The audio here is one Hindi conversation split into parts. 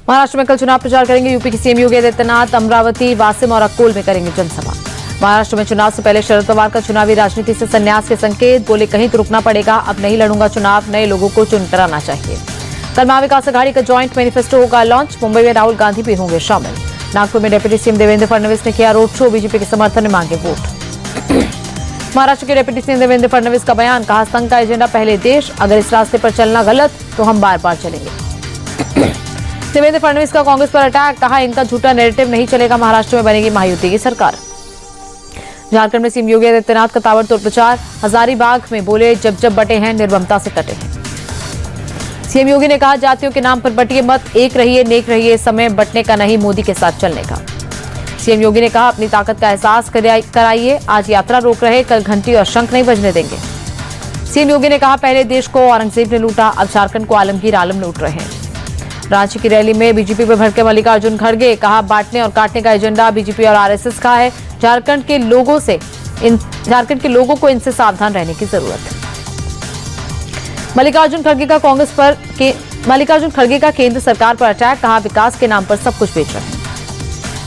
महाराष्ट्र में कल चुनाव प्रचार करेंगे यूपी के सीएम योगी आदित्यनाथ। अमरावती, वासिम और अकोल में करेंगे जनसभा। महाराष्ट्र में चुनाव से पहले शरद पवार का चुनावी राजनीति से संन्यास के संकेत। बोले कहीं तो रुकना पड़ेगा, अब नहीं लड़ूंगा चुनाव, नए लोगों को चुनकर आना चाहिए। कल महाविकास अघाड़ी का ज्वाइंट मैनिफेस्टो होगा लॉन्च। मुंबई में राहुल गांधी भी होंगे शामिल। नागपुर में डिप्टी सीएम देवेंद्र फडणवीस ने किया रोड शो। बीजेपी के समर्थन में मांगे वोट। महाराष्ट्र के डिप्टी सीएम देवेंद्र फडणवीस का बयान, कहा संघ का एजेंडा पहले देश, अगर इस रास्ते पर चलना गलत तो हम बार बार चलेंगे। देवेंद्र फडणवीस का कांग्रेस पर अटैक, कहा इनका झूठा नैरेटिव नहीं चलेगा, महाराष्ट्र में बनेगी महायुति की सरकार। झारखंड में सीएम योगी आदित्यनाथ का ताबड़तोड़ प्रचार। हजारीबाग में बोले जब जब बटे हैं निर्ममता से कटे हैं। सीएम योगी ने कहा जातियों के नाम पर बटिए मत, एक रहिए नेक रहिए, समय बटने का नहीं मोदी के साथ चलने का। सीएम योगी ने कहा अपनी ताकत का एहसास कराइए, आज यात्रा रोक रहे, कल घंटी और शंख नहीं बजने देंगे। सीएम योगी ने कहा पहले देश को औरंगजेब ने लूटा, अब झारखंड को आलमगीर आलम लूट रहे हैं। रांची की रैली में बीजेपी पर भड़के मल्लिकार्जुन खड़गे, कहा बांटने और काटने का एजेंडा बीजेपी और आरएसएस का है, झारखंड के लोगों को इनसे सावधान रहने की जरूरत है। मल्लिकार्जुन खड़गे का केंद्र सरकार पर अटैक, कहा विकास के नाम पर सब कुछ बेच रहे हैं।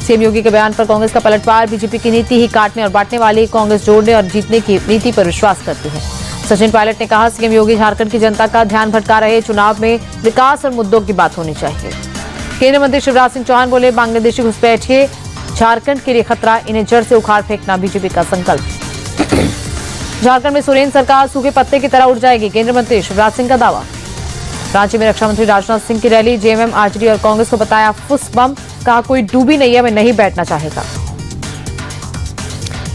सीएम योगी के बयान पर कांग्रेस का पलटवार, बीजेपी की नीति ही काटने और बांटने वाली, कांग्रेस जोड़ने और जीतने की नीति पर विश्वास करती है। सचिन पायलट ने कहा सीएम योगी झारखंड की जनता का ध्यान भटका रहे, चुनाव में विकास और मुद्दों की बात होनी चाहिए। केंद्रीय मंत्री शिवराज सिंह चौहान बोले बांग्लादेशी घुसपैठिए झारखंड के लिए खतरा, इन्हें जड़ से उखाड़ फेंकना बीजेपी का संकल्प। झारखंड में सोरेन सरकार सूखे पत्ते की तरह उड़ जाएगी, केंद्रीय मंत्री शिवराज सिंह का दावा। रांची में रक्षा मंत्री राजनाथ सिंह की रैली, जेएमएम, आरजेडी और कांग्रेस को बताया फुस बम, कहा कोई डूबी नैया में नहीं बैठना चाहेगा।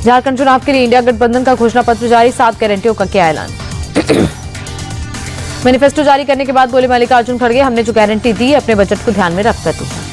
झारखंड चुनाव के लिए इंडिया गठबंधन का घोषणा पत्र जारी, 7 गारंटियों का किया ऐलान। मैनिफेस्टो जारी करने के बाद बोले मल्लिकार्जुन खड़गे, हमने जो गारंटी दी अपने बजट को ध्यान में रखकर दी है।